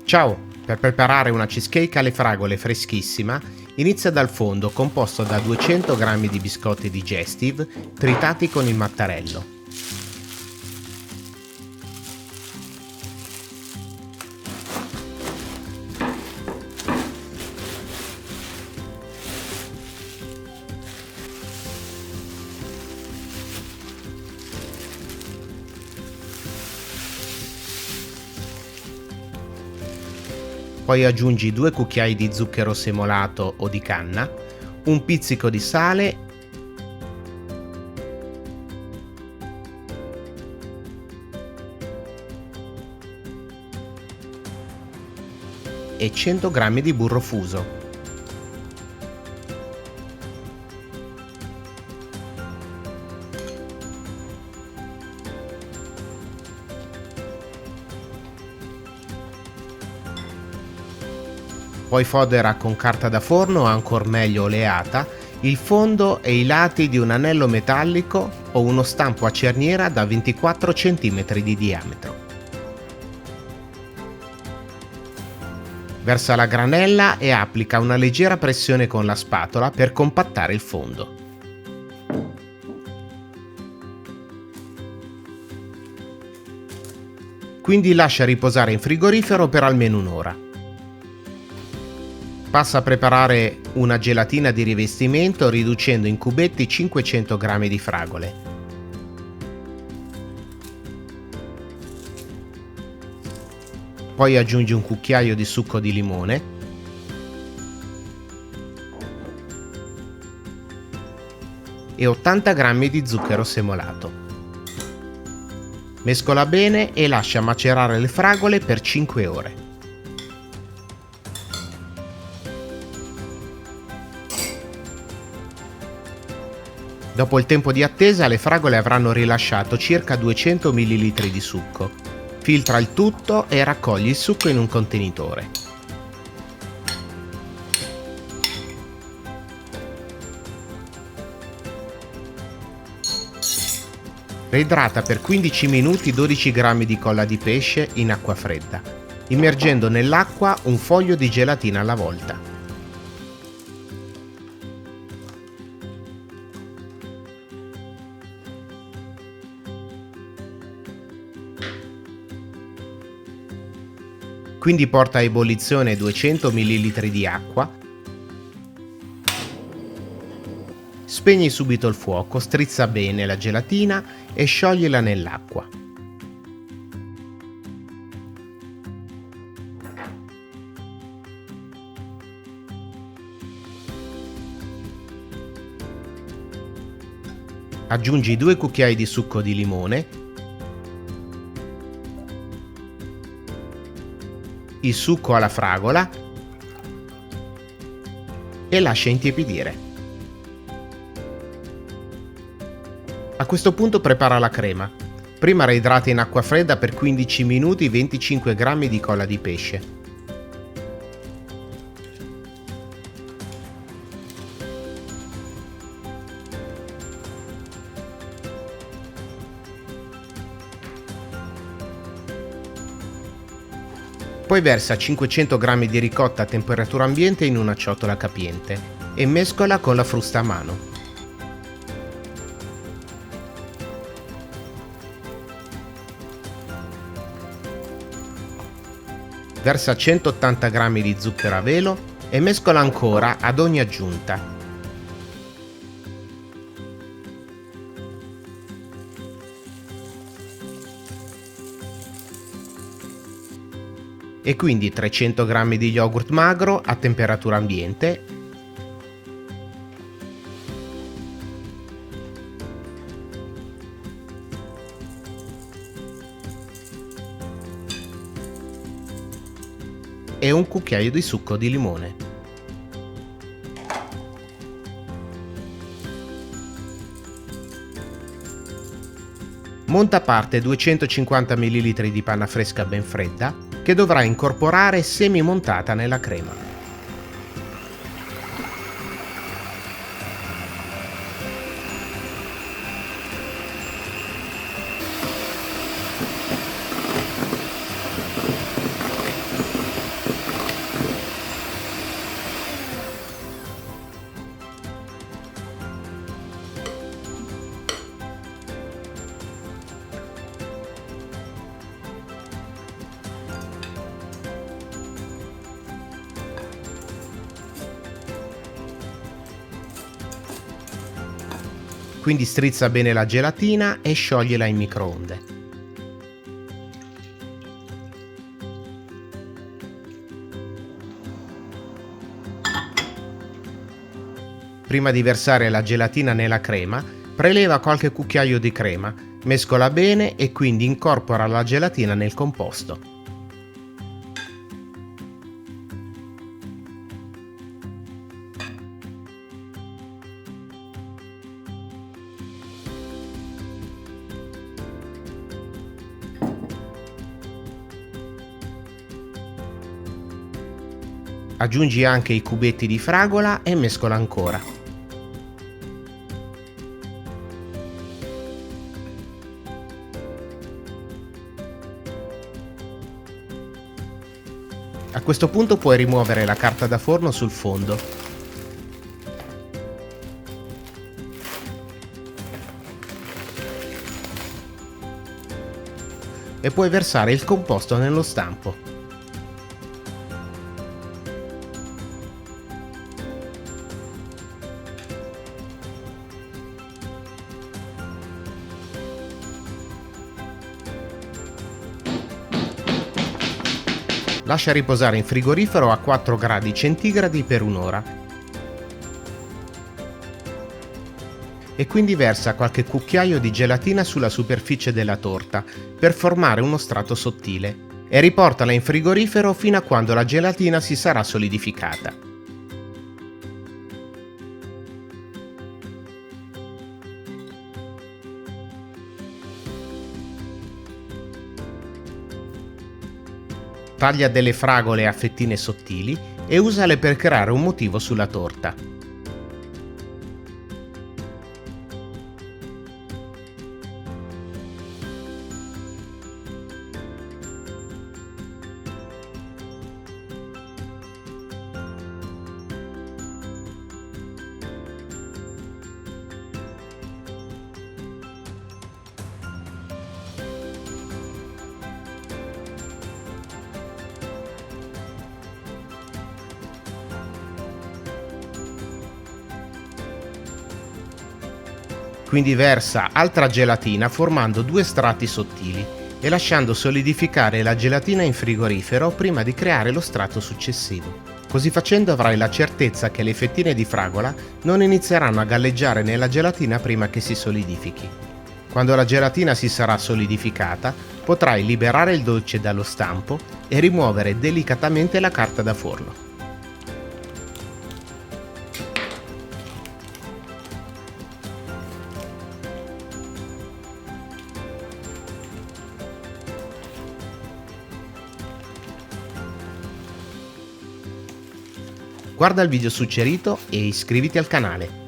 Ciao! Per preparare una cheesecake alle fragole freschissima, inizia dal fondo composto da 200 g di biscotti digestive tritati con il mattarello. Poi aggiungi 2 cucchiai di zucchero semolato o di canna, un pizzico di sale e 100 g di burro fuso. Poi fodera con carta da forno o ancor meglio oleata il fondo e i lati di un anello metallico o uno stampo a cerniera da 24 cm di diametro. Versa la granella e applica una leggera pressione con la spatola per compattare il fondo. Quindi lascia riposare in frigorifero per almeno un'ora. Passa a preparare una gelatina di rivestimento riducendo in cubetti 500 g di fragole. Poi aggiungi un cucchiaio di succo di limone e 80 g di zucchero semolato. Mescola bene e lascia macerare le fragole per 5 ore. Dopo il tempo di attesa, le fragole avranno rilasciato circa 200 ml di succo. Filtra il tutto e raccogli il succo in un contenitore. Reidrata per 15 minuti 12 g di colla di pesce in acqua fredda, immergendo nell'acqua un foglio di gelatina alla volta. Quindi porta a ebollizione 200 ml di acqua, spegni subito il fuoco, strizza bene la gelatina e scioglila nell'acqua. Aggiungi 2 cucchiai di succo di limone, il succo alla fragola e lascia intiepidire. A questo punto prepara la crema. Prima reidrata in acqua fredda per 15 minuti 25 g di colla di pesce. Poi versa 500 g di ricotta a temperatura ambiente in una ciotola capiente e mescola con la frusta a mano. Versa 180 g di zucchero a velo e mescola ancora ad ogni aggiunta. E quindi 300 g di yogurt magro a temperatura ambiente e un cucchiaio di succo di limone. Monta a parte 250 ml di panna fresca ben fredda che dovrà incorporare semi-montata nella crema. Quindi strizza bene la gelatina e sciogliela in microonde. Prima di versare la gelatina nella crema, preleva qualche cucchiaio di crema, mescola bene e quindi incorpora la gelatina nel composto. Aggiungi anche i cubetti di fragola e mescola ancora. A questo punto puoi rimuovere la carta da forno sul fondo. E puoi versare il composto nello stampo. Lascia riposare in frigorifero a 4 gradi centigradi per un'ora. E quindi versa qualche cucchiaio di gelatina sulla superficie della torta per formare uno strato sottile e riportala in frigorifero fino a quando la gelatina si sarà solidificata. Taglia delle fragole a fettine sottili e usale per creare un motivo sulla torta. Quindi versa altra gelatina formando 2 strati sottili e lasciando solidificare la gelatina in frigorifero prima di creare lo strato successivo. Così facendo avrai la certezza che le fettine di fragola non inizieranno a galleggiare nella gelatina prima che si solidifichi. Quando la gelatina si sarà solidificata, potrai liberare il dolce dallo stampo e rimuovere delicatamente la carta da forno. Guarda il video suggerito e iscriviti al canale.